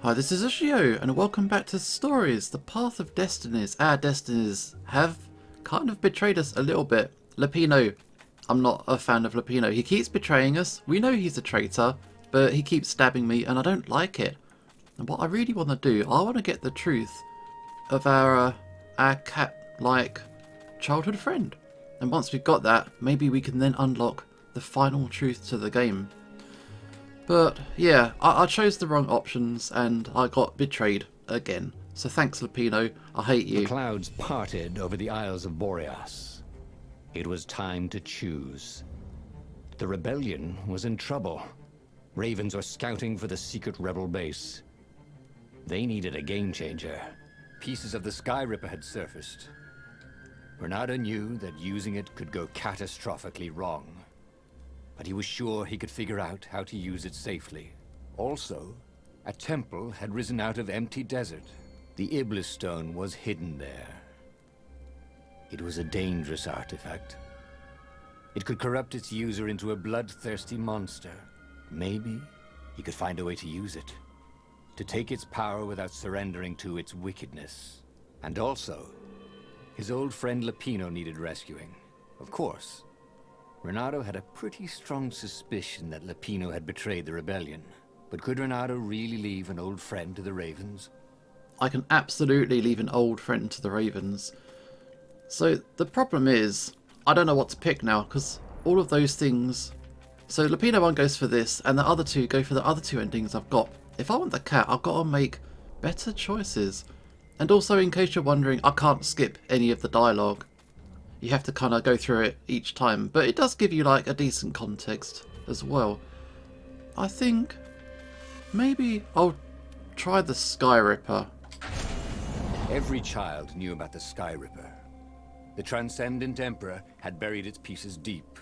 Hi, this is Ushio, and welcome back to Stories, the Path of Destinies. Our Destinies have kind of betrayed us a little bit. Lupino, I'm not a fan of Lupino. He keeps betraying us. We know he's a traitor, but he keeps stabbing me, and I don't like it. And what I really want to do, I want to get the truth of our cat-like childhood friend. And once we've got that, maybe we can then unlock the final truth to the game. But yeah, I chose the wrong options and I got betrayed again. So thanks, Lupino. I hate you. The clouds parted over the Isles of Boreas. It was time to choose. The rebellion was in trouble. Ravens were scouting for the secret rebel base. They needed a game changer. Pieces of the Skyripper had surfaced. Reynardo knew that using it could go catastrophically wrong. But he was sure he could figure out how to use it safely. Also, a temple had risen out of empty desert. The Iblis stone was hidden there. It was a dangerous artifact. It could corrupt its user into a bloodthirsty monster. Maybe he could find a way to use it, to take its power without surrendering to its wickedness. And also, his old friend Lupino needed rescuing. Of course. Reynardo had a pretty strong suspicion that Lupino had betrayed the rebellion. But could Reynardo really leave an old friend to the Ravens? I can absolutely leave an old friend to the Ravens. So the problem is, I don't know what to pick now, because all of those things... So Lupino 1 goes for this, and the other two go for the other two endings I've got. If I want the cat, I've got to make better choices. And also, in case you're wondering, I can't skip any of the dialogue. You have to kind of go through it each time, but it does give you like a decent context as well. I think maybe I'll try the Skyripper. Every child knew about the Skyripper. The Transcendent Emperor had buried its pieces deep.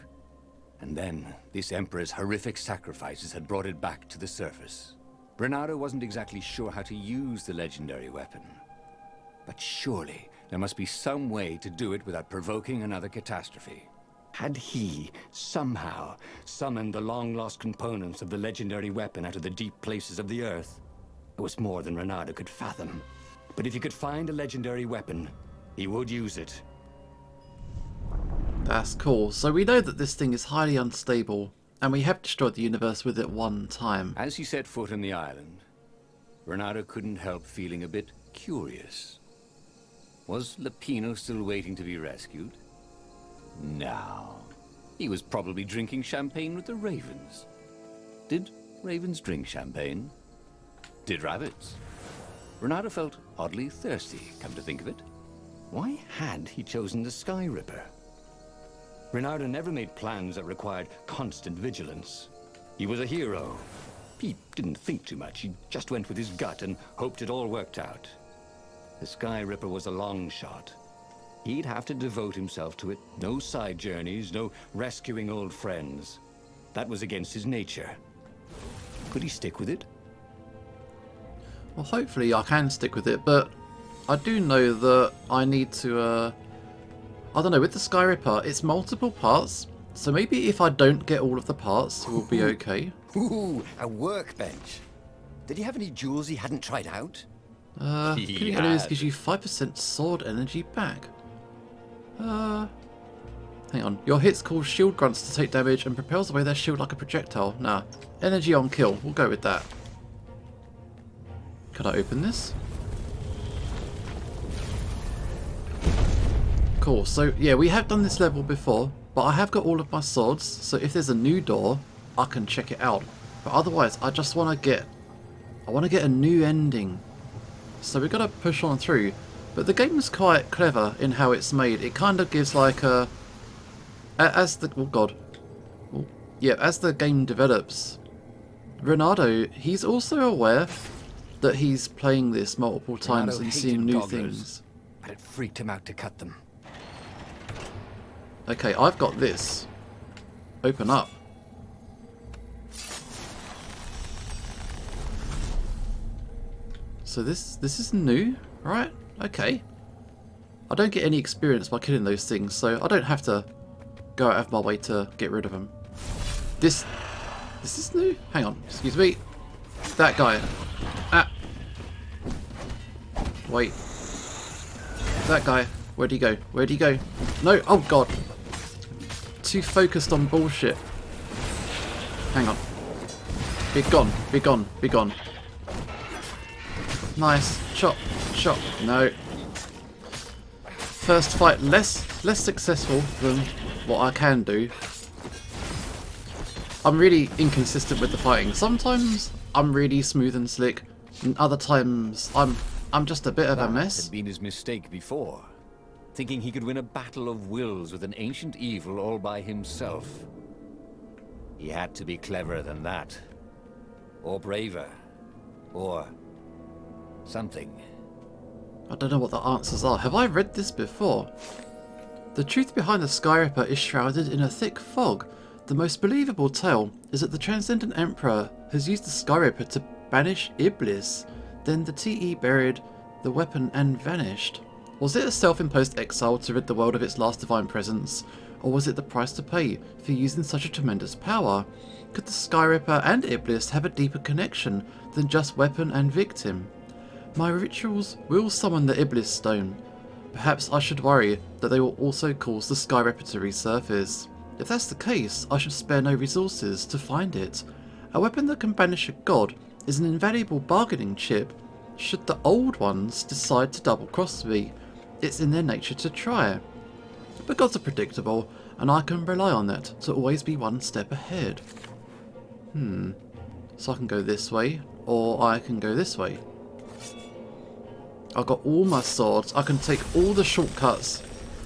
And then, this Emperor's horrific sacrifices had brought it back to the surface. Reynardo wasn't exactly sure how to use the legendary weapon. But surely, there must be some way to do it without provoking another catastrophe. Had he, somehow, summoned the long-lost components of the legendary weapon out of the deep places of the Earth? It was more than Reynardo could fathom. But if he could find a legendary weapon, he would use it. That's cool. So we know that this thing is highly unstable, and we have destroyed the universe with it one time. As he set foot on the island, Reynardo couldn't help feeling a bit curious. Was Lupino still waiting to be rescued? No. He was probably drinking champagne with the ravens. Did ravens drink champagne? Did rabbits? Reynardo felt oddly thirsty, come to think of it. Why had he chosen the Skyripper? Reynardo never made plans that required constant vigilance. He was a hero. He didn't think too much. He just went with his gut and hoped it all worked out. The Skyripper was a long shot. He'd have to devote himself to it. No side journeys, no rescuing old friends. That was against his nature. Could he stick with it? Well, hopefully I can stick with it, but I do know that I need to, I don't know, with the Skyripper, it's multiple parts, so maybe if I don't get all of the parts, we'll be okay. Ooh, a workbench. Did he have any jewels he hadn't tried out? Killing enemies gives you 5% sword energy back. Hang on. Your hits cause shield grunts to take damage and propels away their shield like a projectile. Nah. Energy on kill. We'll go with that. Could I open this? Cool. So, yeah, we have done this level before, but I have got all of my swords, so if there's a new door, I can check it out. But otherwise, I just want to get... I want to get a new ending. So we've got to push on through. But the game is quite clever in how it's made. It kind of gives like a... As the... Oh god. Oh, yeah, as the game develops, Reynardo, he's also aware that he's playing this multiple times and seeing new things. But it freaked him out to cut them. Okay, I've got this. Open up. So this is new, right? Okay. I don't get any experience by killing those things, so I don't have to go out of my way to get rid of them. This is new? Hang on, excuse me. That guy. Ah, Wait. That guy. Where'd he go? Where'd he go? No! Oh god! Too focused on bullshit. Hang on. Be gone. Be gone. Be gone. Nice. Chop. Chop. No. First fight less successful than what I can do. I'm really inconsistent with the fighting. Sometimes I'm really smooth and slick, and other times I'm just a bit of a mess. That had been his mistake before, thinking he could win a battle of wills with an ancient evil all by himself. He had to be cleverer than that, or braver, or something. I don't know what the answers are. Have I read this before? The truth behind the Skyripper is shrouded in a thick fog. The most believable tale is that the Transcendent Emperor has used the Skyripper to banish Iblis. Then the TE buried the weapon and vanished. Was it a self-imposed exile to rid the world of its last divine presence? Or was it the price to pay for using such a tremendous power? Could the Skyripper and Iblis have a deeper connection than just weapon and victim? My rituals will summon the Iblis Stone. Perhaps I should worry that they will also cause the Skyripper to resurface. If that's the case, I should spare no resources to find it. A weapon that can banish a god is an invaluable bargaining chip. Should the old ones decide to double-cross me, it's in their nature to try. But gods are predictable, and I can rely on that to always be one step ahead. So I can go this way, or I can go this way. I've got all my swords. I can take all the shortcuts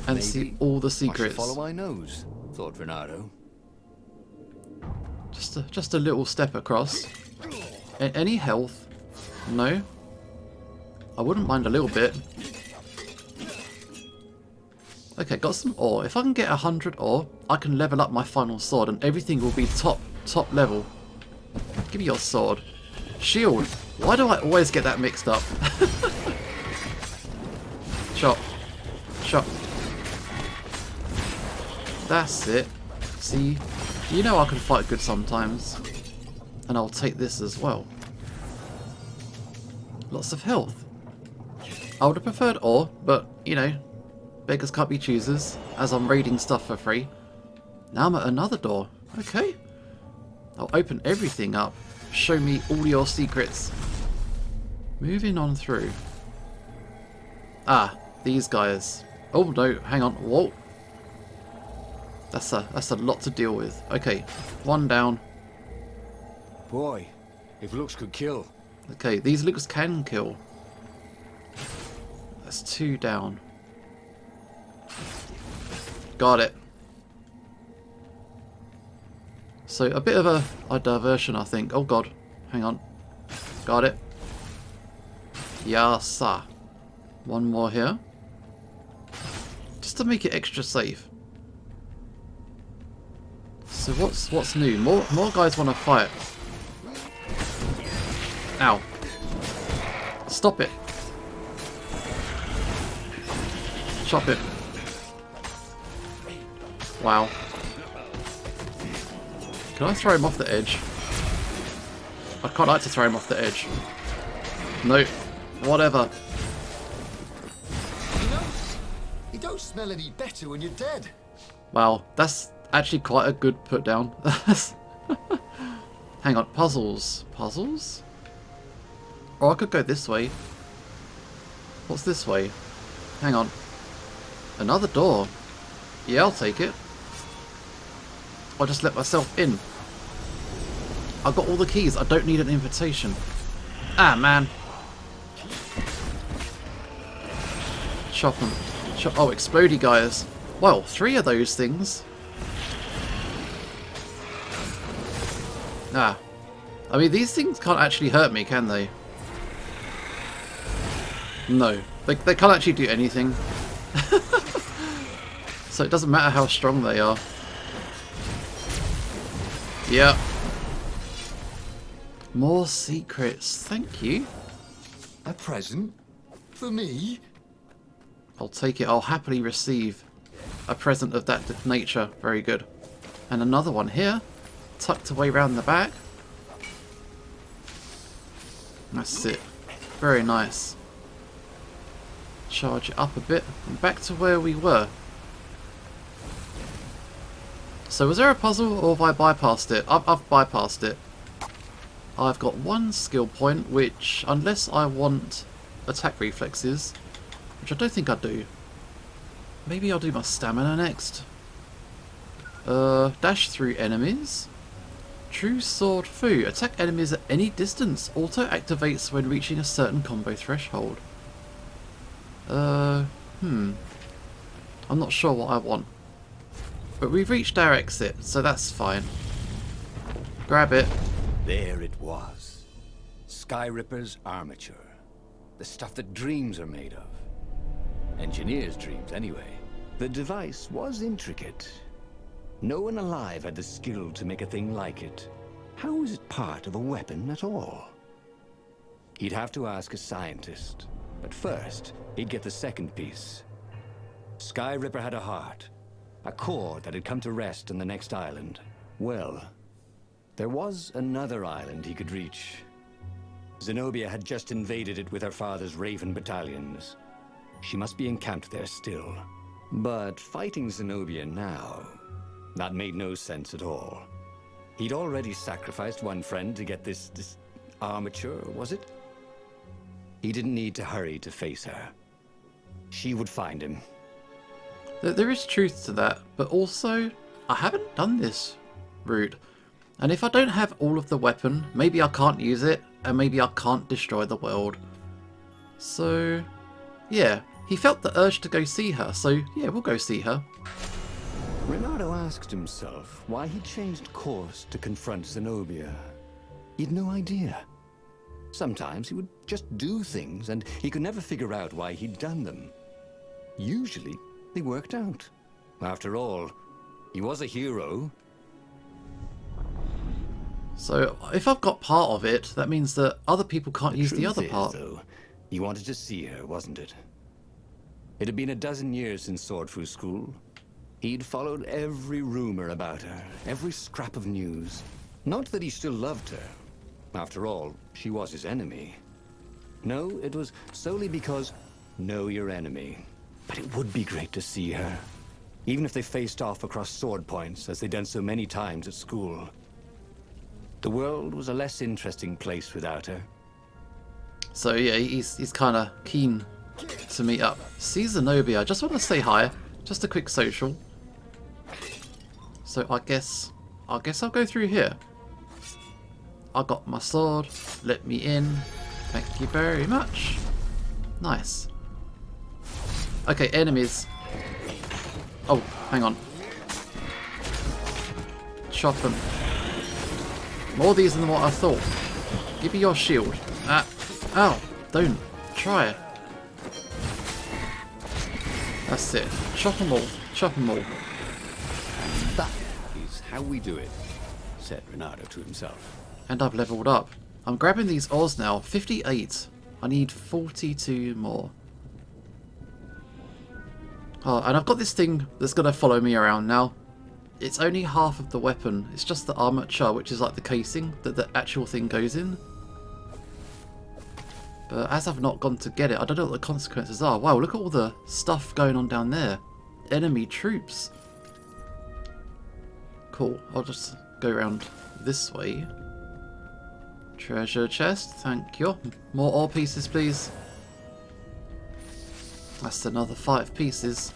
and see all the secrets. I should follow my nose, thought Reynardo. Just a little step across. Any health? No. I wouldn't mind a little bit. Okay, got some ore. If I can get 100 ore, I can level up my final sword and everything will be top level. Give me your sword. Shield. Why do I always get that mixed up? Chop. Chop. That's it. See, you know I can fight good sometimes. And I'll take this as well. Lots of health. I would have preferred ore, but, you know, beggars can't be choosers, as I'm raiding stuff for free. Now I'm at another door. Okay. I'll open everything up. Show me all your secrets. Moving on through. Ah, these guys. Oh no, hang on. Whoa. That's a lot to deal with. Okay, one down. Boy, if looks could kill. Okay, these looks can kill. That's two down. Got it. So a bit of a diversion, I think. Oh god, hang on. Got it. Yasa. One more here. Just to make it extra safe. So what's new? More guys want to fight. Ow. Stop it. Chop it. Wow. Can I throw him off the edge? I quite like to throw him off the edge. No. Whatever. You don't smell any better when you're dead. Wow, that's actually quite a good put down. Hang on, puzzles. Puzzles? Or I could go this way. What's this way? Hang on. Another door. Yeah, I'll take it. I'll just let myself in. I've got all the keys. I don't need an invitation. Ah, man. Chop them. Chop. Oh, explodey guys. Well, 3 of those things. Ah. I mean, these things can't actually hurt me, can they? No. They can't actually do anything. So it doesn't matter how strong they are. Yep. More secrets. Thank you. A present? For me? I'll take it. I'll happily receive a present of that nature. Very good. And another one here. Tucked away round the back. That's it. Very nice. charge it up a bit. And back to where we were. So was there a puzzle, or have I bypassed it? I've bypassed it. I've got one skill point, which, unless I want attack reflexes, which I don't think I do. Maybe I'll do my stamina next. Dash through enemies. True Sword Fu. Attack enemies at any distance. Auto activates when reaching a certain combo threshold. I'm not sure what I want. But we've reached our exit, so that's fine. Grab it. There it was. Skyripper's Armature. The stuff that dreams are made of. Engineers' dreams, anyway. The device was intricate. No one alive had the skill to make a thing like it. How was it part of a weapon at all? He'd have to ask a scientist. But first, he'd get the second piece. Skyripper had a heart. A core that had come to rest on the next island. Well, there was another island he could reach. Zenobia had just invaded it with her father's Raven battalions. She must be encamped there still. But fighting Zenobia now, that made no sense at all. He'd already sacrificed one friend to get this armature, was it? He didn't need to hurry to face her. She would find him. There is truth to that, but also, I haven't done this route. And if I don't have all of the weapon, maybe I can't use it, and maybe I can't destroy the world. So, yeah, he felt the urge to go see her, so yeah, we'll go see her. Reynardo asked himself why he changed course to confront Zenobia. He'd no idea. Sometimes he would just do things, and he could never figure out why he'd done them. Usually, they worked out. After all, he was a hero. So, if I've got part of it, that means that other people can't use the other part. Though, he wanted to see her, wasn't it? It had been a dozen years since Swordfu School. He'd followed every rumor about her, every scrap of news. Not that he still loved her. After all, she was his enemy. No, it was solely because know your enemy. But it would be great to see her. Even if they faced off across sword points, as they'd done so many times at school. The world was a less interesting place without her. So yeah, he's kind of keen to meet up. See Zenobia, I just want to say hi. Just a quick social. So I guess I'll go through here. I got my sword. Let me in. Thank you very much. Nice. Okay, enemies. Oh, hang on. Chop them. More of these than what I thought. Give me your shield. Ah, ow, don't. Try it. That's it. Chop them all. Chop them all. That is how we do it, said Reynardo to himself. And I've leveled up. I'm grabbing these ores now. 58. I need 42 more. Oh, and I've got this thing that's going to follow me around now. It's only half of the weapon. It's just the armature, which is like the casing that the actual thing goes in. But as I've not gone to get it, I don't know what the consequences are. Wow, look at all the stuff going on down there. Enemy troops. Cool. I'll just go around this way. Treasure chest, thank you. More ore pieces, please. That's another 5 pieces.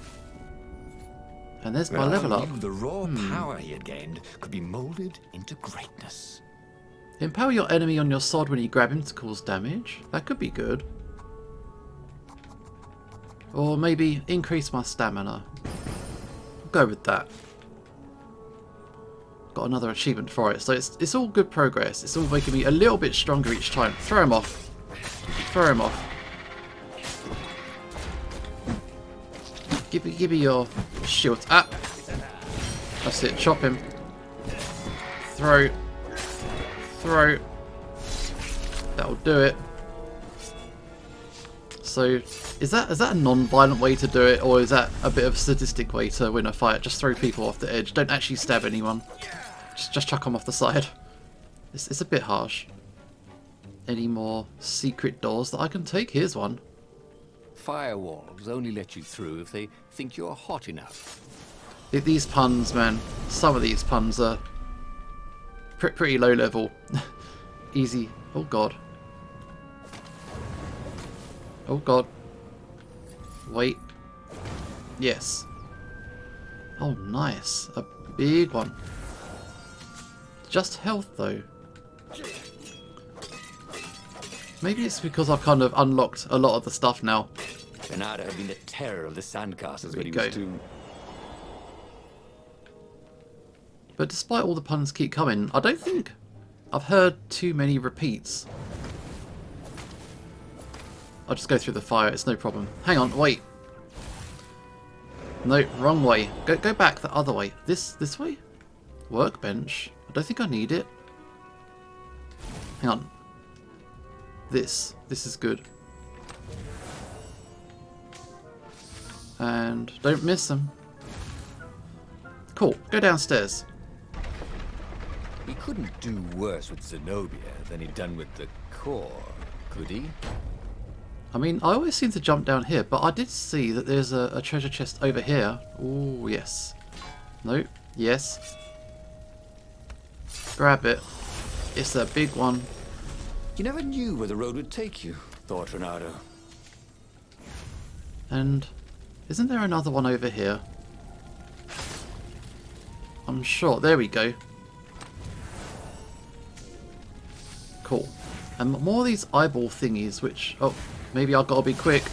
And there's my level up. The raw power he had gained could be molded into greatness. Impale your enemy on your sword when you grab him to cause damage. That could be good. Or maybe increase my stamina. I'll go with that. Got another achievement for it. So it's all good progress. It's all making me a little bit stronger each time. Throw him off. Throw him off. Give me your shield. Ah! That's it. Chop him. Throw. Throw. That'll do it. So, is that a non-violent way to do it, or is that a bit of a sadistic way to win a fight? Just throw people off the edge. Don't actually stab anyone. Just chuck them off the side. It's a bit harsh. Any more secret doors that I can take? Here's one. firewalls only let you through if they think you're hot enough. These puns, man. Some of these puns are pretty low level. Easy. Oh god. Oh god. Wait. Yes. Oh, nice. A big one. Just health, though. Maybe it's because I've kind of unlocked a lot of the stuff now. Reynardo had been the terror of the sandcastles when he Go. was too... But despite all the puns keep coming, I don't think I've heard too many repeats. I'll just go through the fire, it's no problem. Hang on, wait. No, wrong way. Go back the other way. This way? Workbench? I don't think I need it. Hang on. This is good. And don't miss them. Cool, go downstairs. He couldn't do worse with Zenobia than he'd done with the core, could he? I mean, I always seem to jump down here, but I did see that there's a treasure chest over here. Oh, yes. No, yes. Grab it. It's a big one. You never knew where the road would take you, thought Reynardo. And isn't there another one over here? I'm sure. There we go. Cool. And more of these eyeball thingies, which... Oh, maybe I've got to be quick.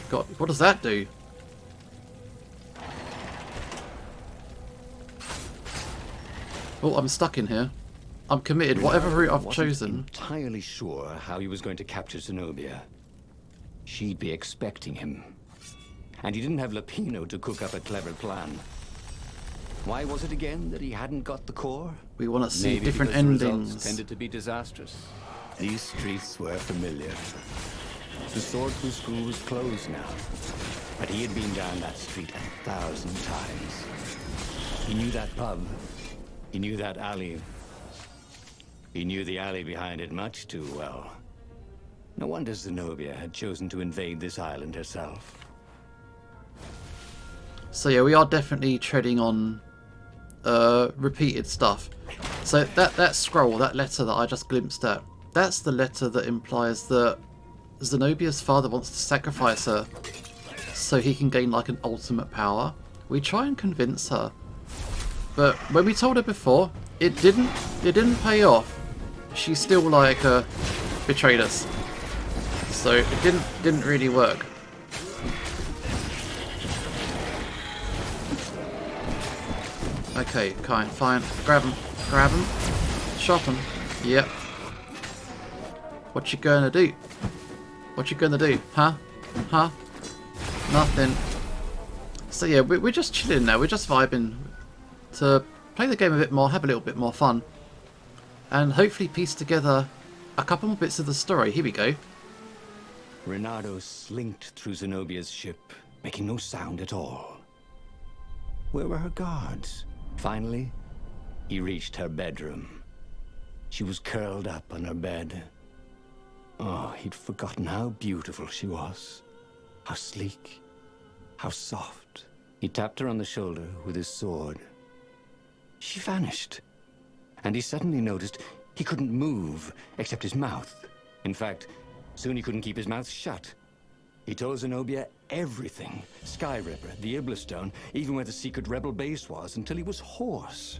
God, what does that do? Oh, I'm stuck in here. I'm committed. Whatever route I've Wasn't chosen. entirely sure how he was going to capture Zenobia. She'd be expecting him. And he didn't have Lapino to cook up a clever plan. Why was it again that he hadn't got the core? We want to see Maybe different because the results endings. tended to be disastrous. These streets were familiar. The swordfish school was closed now. But he had been down that street 1,000 times. He knew that pub. He knew that alley. He knew the alley behind it much too well. No wonder Zenobia had chosen to invade this island herself. So yeah, we are definitely treading on repeated stuff. So that scroll, that letter that I just glimpsed at, that's the letter that implies that Zenobia's father wants to sacrifice her so he can gain like an ultimate power. We try and convince her, but when we told her before, it didn't pay off. She still like betrayed us. So it didn't really work. Okay, fine. Grab him. Shop him. Yep. What you gonna do? Huh? Nothing. So yeah, we're just chilling now. We're just vibing to play the game a bit more, have a little bit more fun, and hopefully piece together a couple more bits of the story. Here we go. Reynardo slinked through Zenobia's ship, making no sound at all. Where were her guards? Finally, he reached her bedroom. She was curled up on her bed. Oh, he'd forgotten how beautiful she was. How sleek. How soft. He tapped her on the shoulder with his sword. She vanished. And he suddenly noticed he couldn't move except his mouth. In fact, soon he couldn't keep his mouth shut. He told Zenobia everything. Skyripper, the Iblistone, even where the secret rebel base was, until he was hoarse.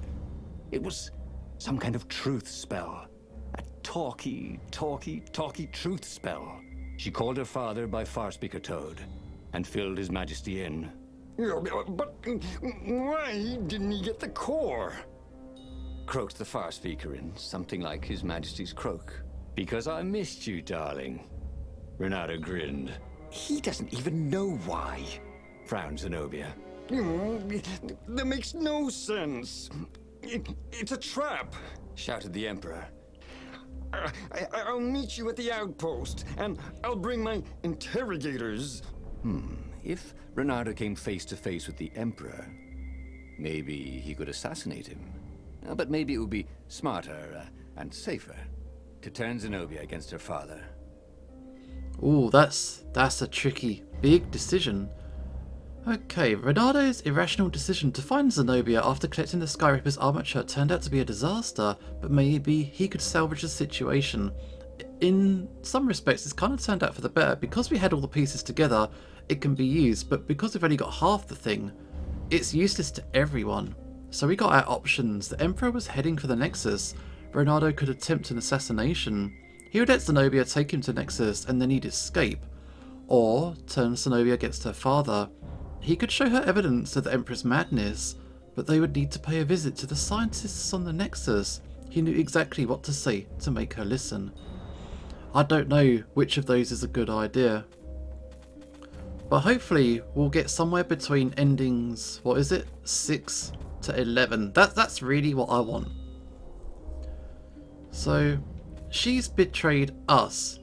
It was some kind of truth spell. A talky truth spell. She called her father by Farspeaker Toad and filled His Majesty in. But why didn't he get the core? Croaked the Farspeaker in something like His Majesty's croak. Because I missed you, darling. Reynardo grinned. He doesn't even know why, frowned Zenobia. That makes no sense. It's a trap, Shouted the Emperor. I'll meet you at the outpost, and I'll bring my interrogators. If Reynardo came face to face with the Emperor, maybe he could assassinate him. But maybe it would be smarter and safer to turn Zenobia against her father. Ooh, that's a tricky, big decision. Okay, Reynardo's irrational decision to find Zenobia after collecting the Skyripper's armature turned out to be a disaster, but maybe he could salvage the situation. In some respects, it's kind of turned out for the better. Because we had all the pieces together, it can be used, but because we've only got half the thing, it's useless to everyone. So we got our options. The Emperor was heading for the Nexus. Reynardo could attempt an assassination. He would let Zenobia take him to Nexus and then he'd escape. Or turn Zenobia against her father. He could show her evidence of the Emperor's madness, but they would need to pay a visit to the scientists on the Nexus. He knew exactly what to say to make her listen. I don't know which of those is a good idea. But hopefully we'll get somewhere between endings, what is it? 6 to 11. That's really what I want. So, she's betrayed us.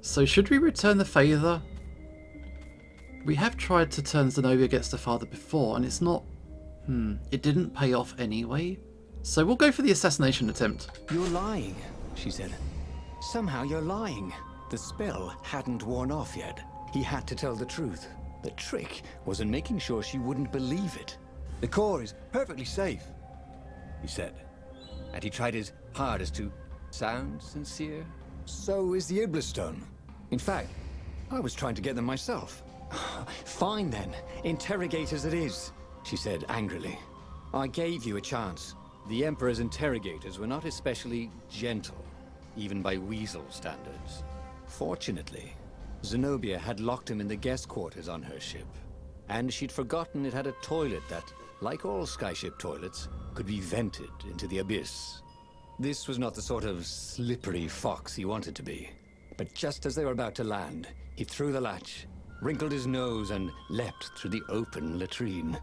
So should we return the favour? We have tried to turn Zenobia against her father before, and it's not... it didn't pay off anyway. So we'll go for the assassination attempt. You're lying, she said. Somehow you're lying. The spell hadn't worn off yet. He had to tell the truth. The trick was in making sure she wouldn't believe it. The core is perfectly safe, he said. And he tried his hardest to sound sincere. So is the Iblistone. In fact, I was trying to get them myself. Fine then, interrogators it is, she said angrily. I gave you a chance. The Emperor's interrogators were not especially gentle, even by Weasel standards. Fortunately, Zenobia had locked him in the guest quarters on her ship, and she'd forgotten it had a toilet that, like all skyship toilets, could be vented into the abyss. This was not the sort of slippery fox he wanted to be. But just as they were about to land, he threw the latch, wrinkled his nose, and leapt through the open latrine.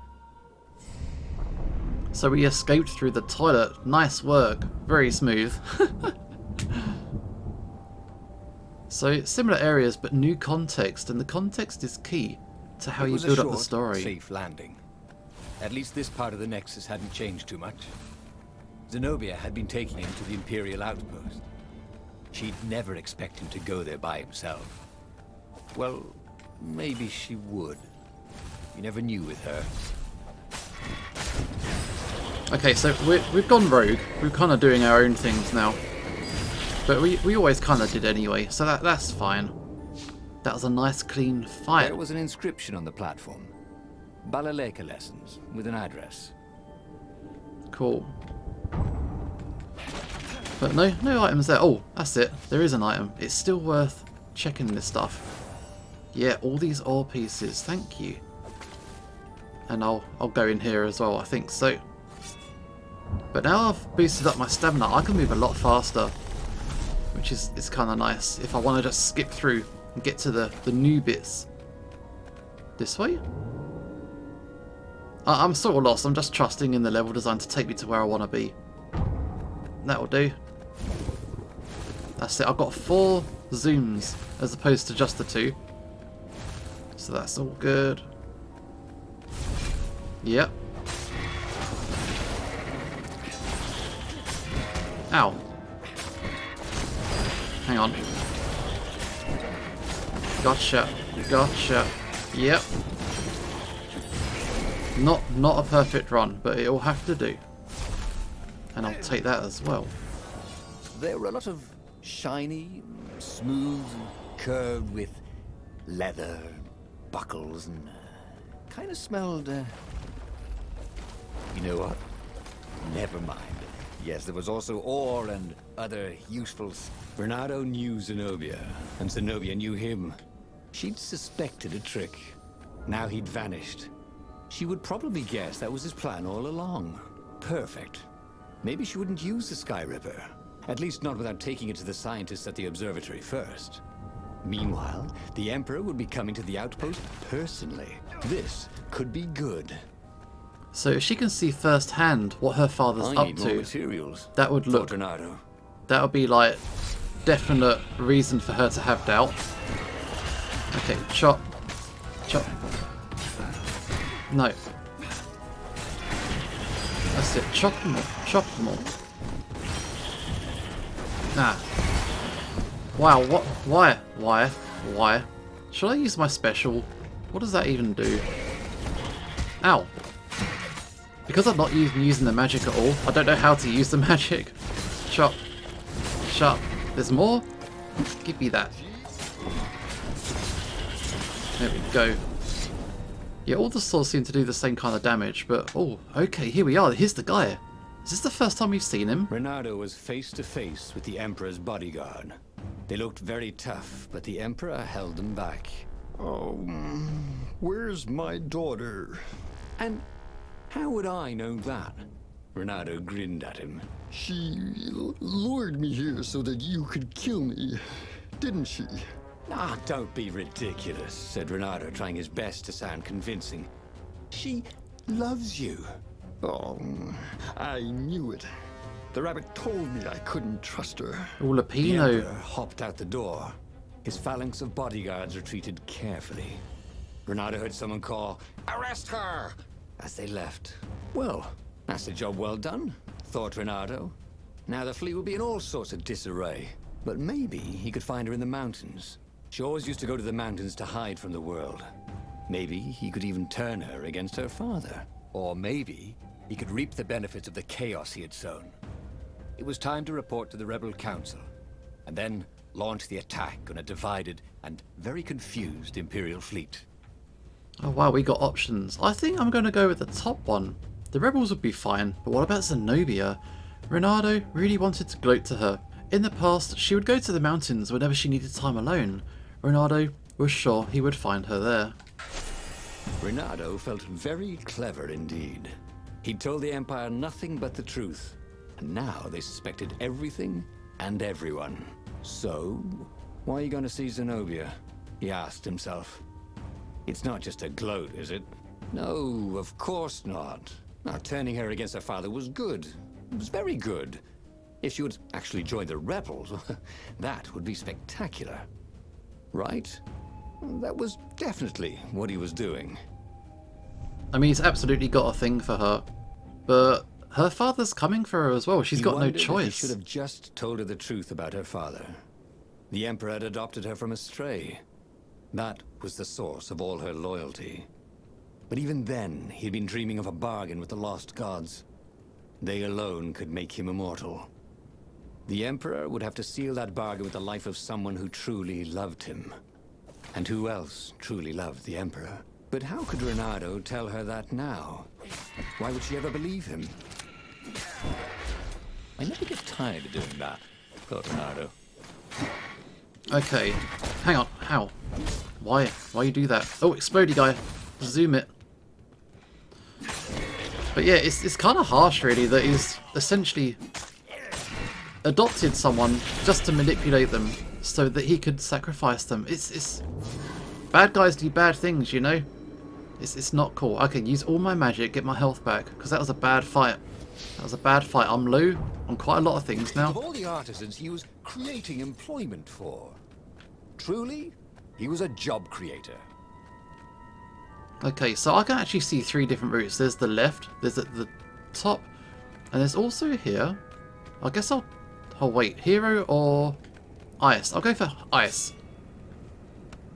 So we escaped through the toilet. Nice work. Very smooth. So similar areas but new context, and the context is key to how you build up the story. Safe landing. At least this part of the Nexus hadn't changed too much. Zenobia had been taking him to the Imperial Outpost. She'd never expect him to go there by himself. Well, maybe she would. You never knew with her. Okay, so we've gone rogue. We're kind of doing our own things now. But we always kind of did anyway, so that's fine. That was a nice clean fight. There was an inscription on the platform. Balaleka lessons, with an address. Cool. But no items there. Oh, that's it. There is an item. It's still worth checking this stuff. Yeah, all these ore pieces. Thank you. And I'll go in here as well, I think so. But now I've boosted up my stamina, I can move a lot faster. Which is kind of nice if I want to just skip through and get to the new bits. This way? I'm sort of lost. I'm just trusting in the level design to take me to where I want to be. That'll do. That's it. I've got 4 zooms as opposed to just the 2. So that's all good. Yep. Ow. Hang on. Gotcha. Gotcha. Yep. Not a perfect run, but it'll have to do. And I'll take that as well. There were a lot of shiny, smooth, curved with leather, buckles, and kind of smelled, you know what? Never mind. Yes, there was also ore and other useful... Reynardo knew Zenobia, and Zenobia knew him. She'd suspected a trick. Now he'd vanished. She would probably guess that was his plan all along. Perfect. Maybe she wouldn't use the Skyripper. At least not without taking it to the scientists at the observatory first. Meanwhile, the Emperor would be coming to the outpost personally. This could be good. So if she can see firsthand what her father's up need more to, materials, that would look... Reynardo. That would be like definite reason for her to have doubt. Okay, chop. Chop. No. That's it. Chop them all. Chop them all. Nah. Wow, what? Why? Why? Why? Should I use my special? What does that even do? Ow. Because I'm not even using the magic at all, I don't know how to use the magic. Shut. Shut. There's more? Give me that. There we go. Yeah, all the swords seem to do the same kind of damage, but... Oh, okay, here we are. Here's the guy. Is this the first time we've seen him? Reynardo was face to face with the Emperor's bodyguard. They looked very tough, but the Emperor held them back. Oh, where's my daughter? And how would I know that? Reynardo grinned at him. She lured me here so that you could kill me, didn't she? Ah, don't be ridiculous, said Reynardo, trying his best to sound convincing. She loves you. Oh, I knew it. The rabbit told me I couldn't trust her. Oh, The Lupino. Emperor hopped out the door. His phalanx of bodyguards retreated carefully. Reynardo heard someone call, "Arrest her!" as they left. Well, that's a job well done, thought Reynardo. Now the fleet will be in all sorts of disarray. But maybe he could find her in the mountains. She always used to go to the mountains to hide from the world. Maybe he could even turn her against her father. Or maybe he could reap the benefits of the chaos he had sown. It was time to report to the Rebel Council, and then launch the attack on a divided and very confused Imperial fleet. Oh wow, we got options. I think I'm going to go with the top one. The rebels would be fine, but what about Zenobia? Reynardo really wanted to gloat to her. In the past, she would go to the mountains whenever she needed time alone. Reynardo was sure he would find her there. Reynardo felt very clever indeed. He'd told the Empire nothing but the truth, and now they suspected everything and everyone. So, why are you going to see Zenobia? He asked himself. It's not just a gloat, is it? No, of course not. Now, turning her against her father was good. It was very good. If she would actually join the rebels, that would be spectacular. Right? That was definitely what he was doing. I mean, he's absolutely got a thing for her, but her father's coming for her as well. She's got no wondered if choice. He should have just told her the truth about her father. The Emperor had adopted her from a stray. That was the source of all her loyalty. But even then, he'd been dreaming of a bargain with the lost gods. They alone could make him immortal. The Emperor would have to seal that bargain with the life of someone who truly loved him. And who else truly loved the Emperor? But how could Reynardo tell her that now? Why would she ever believe him? I never get tired of doing that, thought Reynardo. Okay, hang on. How? Why you do that? Oh, explodey guy. Zoom it. But yeah, it's kind of harsh really that he's essentially adopted someone just to manipulate them so that he could sacrifice them. It's bad guys do bad things, you know. It's not cool. I can use all my magic, get my health back, because that was a bad fight. That was a bad fight. I'm low on quite a lot of things now. Of all the artisans he was creating employment for, truly, he was a job creator. Okay, so I can actually see three different routes. There's the left, there's at the top, and there's also here. I guess I'll... Oh wait, hero or ice? I'll go for ice.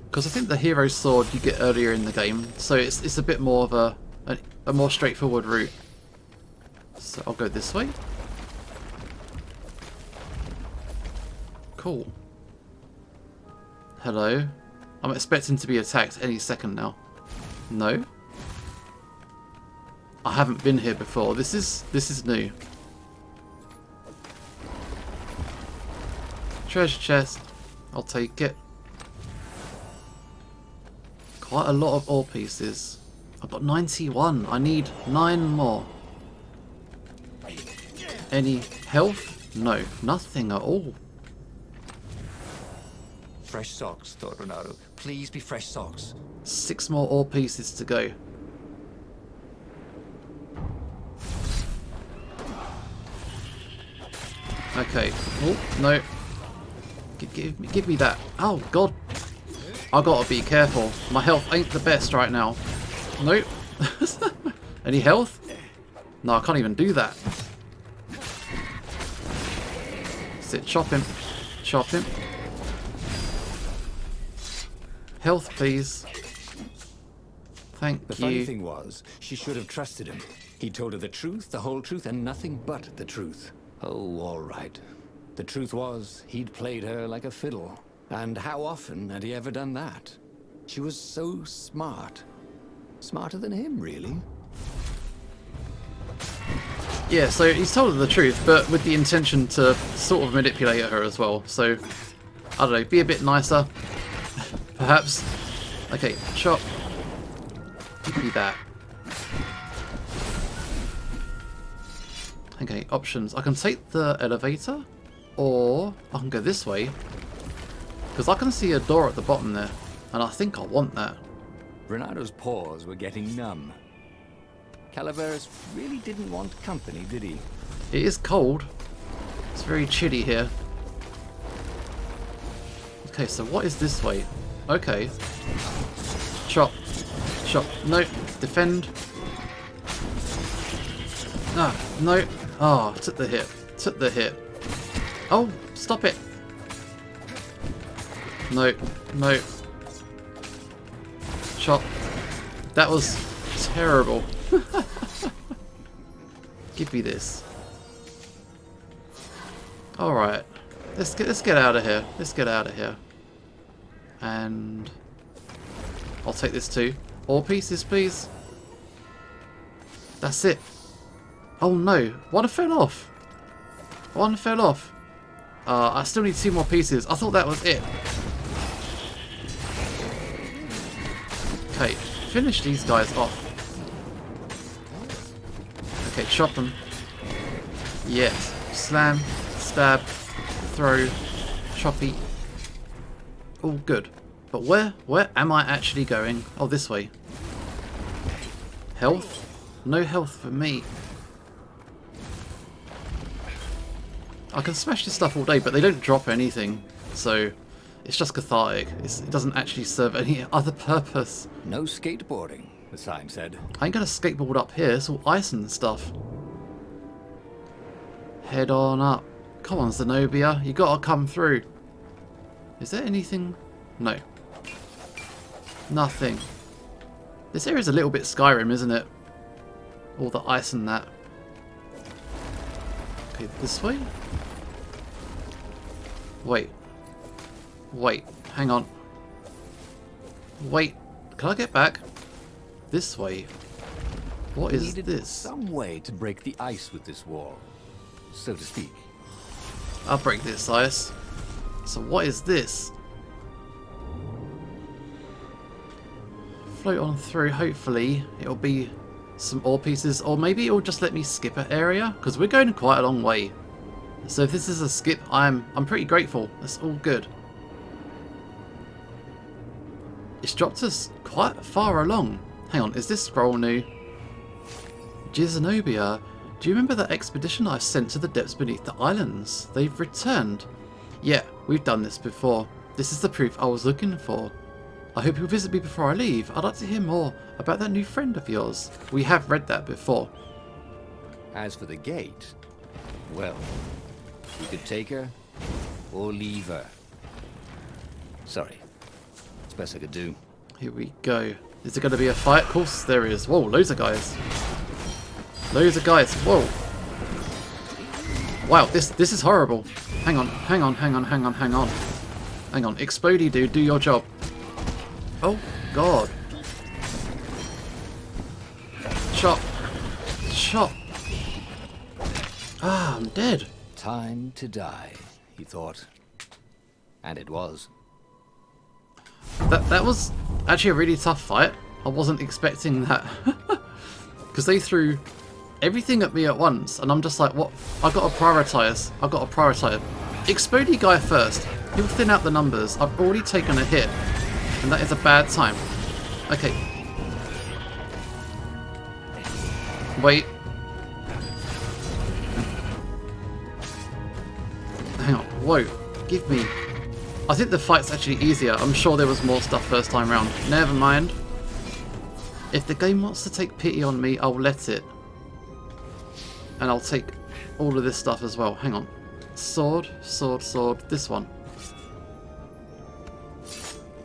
Because I think the hero sword you get earlier in the game, so it's a bit more of a more straightforward route. So I'll go this way. Cool. Hello. I'm expecting to be attacked any second now. No. I haven't been here before. This is new. Treasure chest. I'll take it. Quite a lot of ore pieces. I've got 91. I need 9 more. Any health? No. Nothing at all. Fresh socks, thought Reynardo. Please be fresh socks. 6 more ore pieces to go. Okay. Oh, no. Give me that. Oh, God. I gotta be careful. My health ain't the best right now. Nope. Any health? No, I can't even do that. Sit, chop him. Chop him. Health, please. Thank The you. funny thing was, she should have trusted him. He told her the truth, the whole truth, and nothing but the truth. Oh, all right. The truth was, he'd played her like a fiddle. And how often had he ever done that? She was so smart. Smarter than him, really. Yeah, so he's told her the truth, but with the intention to sort of manipulate her as well. So, I don't know, be a bit nicer, perhaps. Okay, chop. Give me that. Okay, options. I can take the elevator, or I can go this way. Because I can see a door at the bottom there, and I think I want that. Reynardo's paws were getting numb. Calaveras really didn't want company, did he? It is cold. It's very chilly here. Okay, so what is this way? Okay. Chop. Chop. No. Defend. Ah, no. Oh, took the hit. Took the hit. Oh, stop it. No. No. Chop. That was terrible. Give me this. Alright. Let's get out of here. Let's get out of here. And I'll take this too. All pieces, please. That's it. Oh no. One fell off. One fell off. I still need 2 more pieces. I thought that was it. Okay. Finish these guys off. Okay, chop them. Yes. Slam. Stab. Throw. Choppy. All good. But where am I actually going? Oh, this way. Health? No health for me. I can smash this stuff all day, but they don't drop anything. So, it's just cathartic. It doesn't actually serve any other purpose. No skateboarding, the sign said. I ain't gonna skateboard up here. It's all ice and stuff. Head on up. Come on, Zenobia. You gotta come through. Is there anything? No. Nothing. This area's a little bit Skyrim, isn't it? All the ice and that. Okay, this way? Wait. Wait. Hang on. Wait. Can I get back? This way. What is Needed this? some way to break the ice with this wall, so to speak. I'll break this ice. So what is this? Float on through. Hopefully it'll be some ore pieces, or maybe it'll just let me skip an area, because we're going quite a long way. So if this is a skip, I'm pretty grateful. That's all good. It's dropped us quite far along. Hang on, is this scroll new? Dear Zenobia, do you remember that expedition I sent to the depths beneath the islands? They've returned. Yeah, we've done this before. This is the proof I was looking for. I hope you'll visit me before I leave. I'd like to hear more about that new friend of yours. We have read that before. As for the gate, well, you could take her or leave her. Sorry. It's best I could do. Here we go. Is there going to be a fight? Of course there is. Whoa, loads of guys. Loads of guys. Whoa. Wow, this is horrible. Hang on, hang on, hang on, hang on, hang on. Hang on. Explodey dude, do your job. Oh, God. Chop. Chop. Ah, I'm dead. Time to die, he thought. And it was. That was actually a really tough fight. I wasn't expecting that. Because they threw everything at me at once, and I'm just like, what? I've got to prioritise. I've got to prioritise. Explodey guy first. He'll thin out the numbers. I've already taken a hit, and that is a bad time. Okay. Wait. Hang on. Whoa. Give me... I think the fight's actually easier. I'm sure there was more stuff first time round. Never mind. If the game wants to take pity on me, I'll let it. And I'll take all of this stuff as well. Hang on. Sword, sword, sword. This one.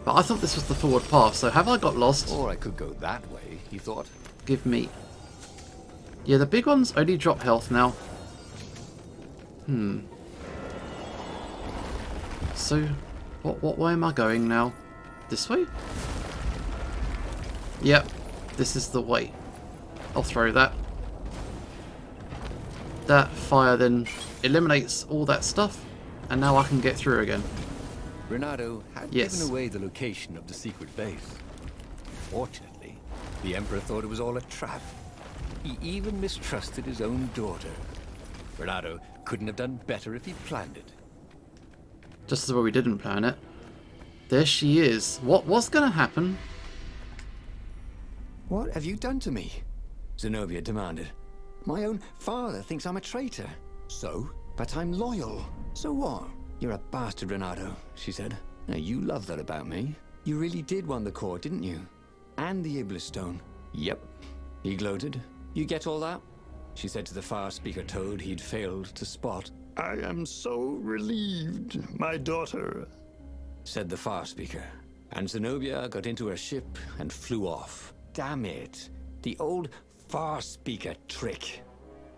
But I thought this was the forward path, so have I got lost? Or I could go that way, he thought. Give me... Yeah, the big ones only drop health now. So, what way am I going now? This way? Yep, this is the way. I'll throw that. That fire then eliminates all that stuff, and now I can get through again. Reynardo had given away the location of the secret base. Fortunately, the Emperor thought it was all a trap. He even mistrusted his own daughter. Reynardo couldn't have done better if he'd planned it. Just as well we didn't plan it. There she is. What's gonna happen? What have you done to me? Zenobia demanded. My own father thinks I'm a traitor. So? But I'm loyal. So what? You're a bastard, Reynardo, she said. Now you love that about me. You really did want the core, didn't you? And the Iblis stone. Yep. He gloated. You get all that? She said to the far speaker toad he'd failed to spot. I am so relieved, my daughter, said the far speaker. And Zenobia got into her ship and flew off. Damn it. The old far speaker trick.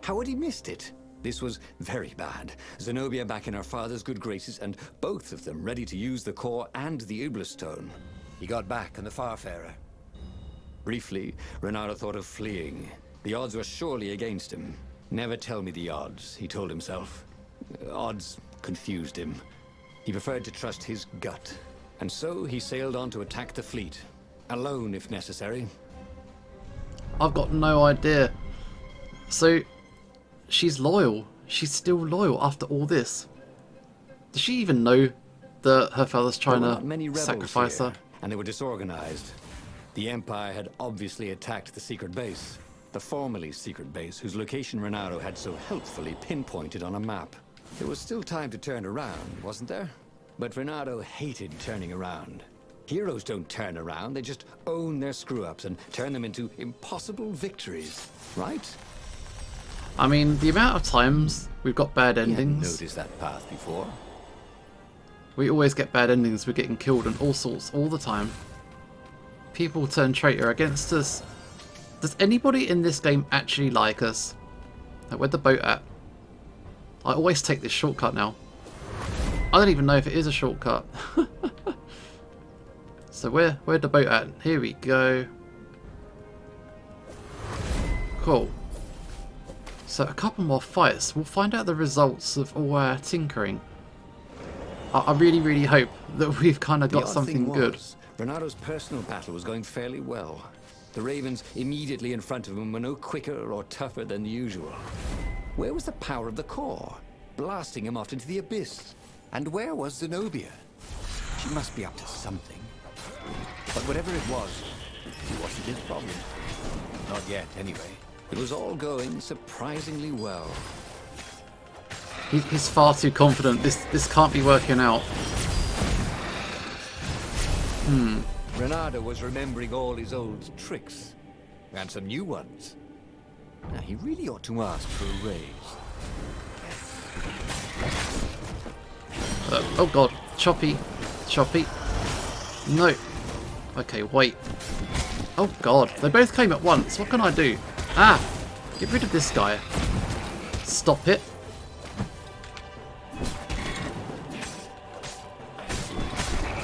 How had he missed it? This was very bad. Zenobia back in her father's good graces, and both of them ready to use the core and the Iblis stone. He got back on the Farfarer. Briefly, Reynardo thought of fleeing. The odds were surely against him. Never tell me the odds, he told himself. Odds confused him. He preferred to trust his gut. And so he sailed on to attack the fleet. Alone, if necessary. I've got no idea. So, she's loyal. She's still loyal after all this. Does she even know that her father's trying to sacrifice her? And they were disorganized. The Empire had obviously attacked the secret base. The formerly secret base, whose location Reynardo had so helpfully pinpointed on a map. There was still time to turn around, wasn't there? But Reynardo hated turning around. Heroes don't turn around, they just own their screw-ups and turn them into impossible victories, right? I mean, the amount of times we've got bad He hadn't endings. noticed that path before. We always get bad endings. We're getting killed and all sorts all the time. People turn traitor against us. Does anybody in this game actually like us? Like, where'd the boat at? I always take this shortcut now. I don't even know if it is a shortcut. So where'd the boat at? Here we go. Cool. So a couple more fights. We'll find out the results of all our tinkering. I really, really hope that we've kind of got something good. Reynardo's personal battle was going fairly well. The Ravens immediately in front of him were no quicker or tougher than usual. Where was the power of the core? Blasting him off into the abyss. And where was Zenobia? She must be up to something. But whatever it was, it wasn't his problem. Not yet, anyway. It was all going surprisingly well. He's far too confident. This can't be working out. Reynardo was remembering all his old tricks. And some new ones. Now, he really ought to ask for a raise. Oh god. Choppy. Choppy. No. Okay, wait. Oh god. They both came at once. What can I do? Ah! Get rid of this guy. Stop it.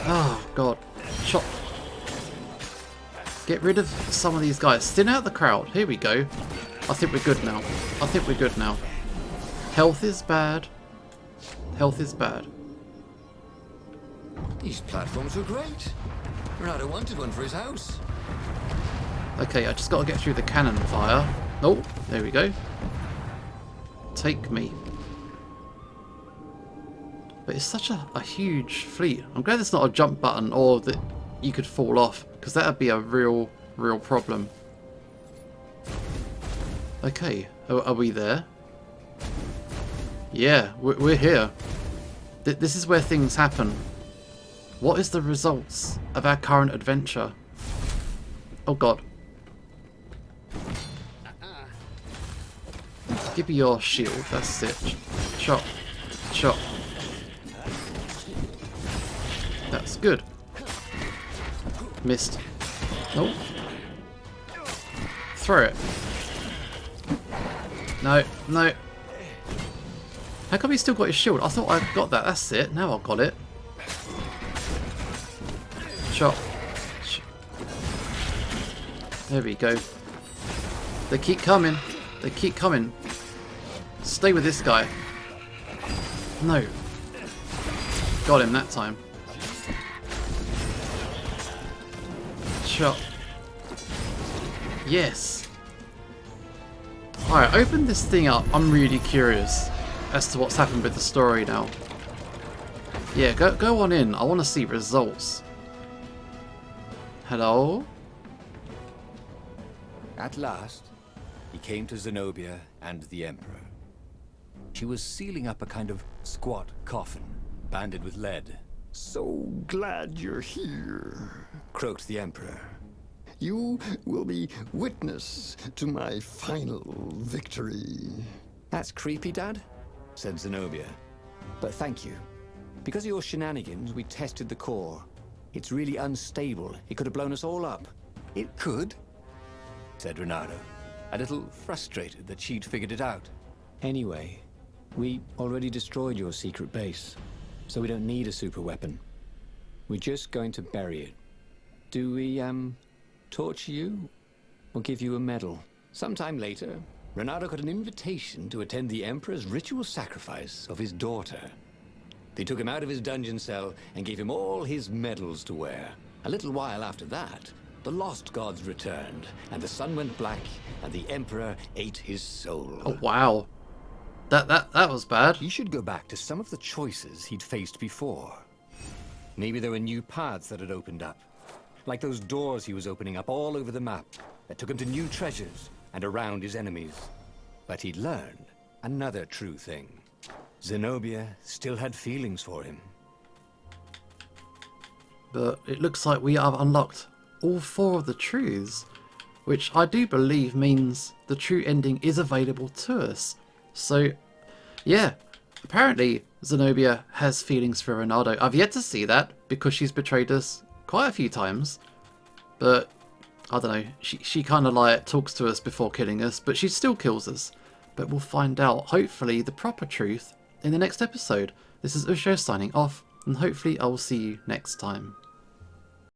Oh god. Chop. Get rid of some of these guys. Thin out the crowd. Here we go. I think we're good now. I think we're good now. Health is bad. Health is bad. These platforms were great. Reynardo wanted one for his house. Okay, I just got to get through the cannon fire. Oh, there we go. Take me. But it's such a huge fleet. I'm glad there's not a jump button or that you could fall off, because that would be a real problem. Okay, are we there? Yeah, we're here. This is where things happen. What is the results of our current adventure? Oh god. Give me your shield, that's it. Chop. Chop. That's good. Missed. Oh. Throw it. No, no. How come he's still got his shield? I thought I got that. That's it. Now I've got it. Shot. There we go. They keep coming. They keep coming. Stay with this guy. No. Got him that time. Shot. Yes. Alright, open this thing up. I'm really curious as to what's happened with the story now. Yeah, go on in. I want to see results. Hello? At last, he came to Zenobia and the Emperor. She was sealing up a kind of squat coffin, banded with lead. So glad you're here. Croaked the Emperor. You will be witness to my final victory. That's creepy, Dad, said Zenobia. But thank you. Because of your shenanigans, we tested the core. It's really unstable. It could have blown us all up. It could. Said Reynardo, a little frustrated that she'd figured it out. Anyway, we already destroyed your secret base, so we don't need a super weapon. We're just going to bury it. Do we, torture you? Or give you a medal? Sometime later, Reynardo got an invitation to attend the Emperor's ritual sacrifice of his daughter. They took him out of his dungeon cell and gave him all his medals to wear. A little while after that, the lost gods returned, and the sun went black, and the Emperor ate his soul. Oh wow. That was bad. He should go back to some of the choices he'd faced before. Maybe there were new paths that had opened up. Like those doors he was opening up all over the map that took him to new treasures and around his enemies. But he'd learned another true thing. Zenobia still had feelings for him. But it looks like we have unlocked all 4 of the truths, which I do believe means the true ending is available to us. So, yeah, apparently Zenobia has feelings for Reynardo. I've yet to see that because she's betrayed us quite a few times, but I don't know, she kind of like talks to us before killing us, but she still kills us. But we'll find out, hopefully, the proper truth in the next episode. This is Usho signing off, and hopefully I will see you next time.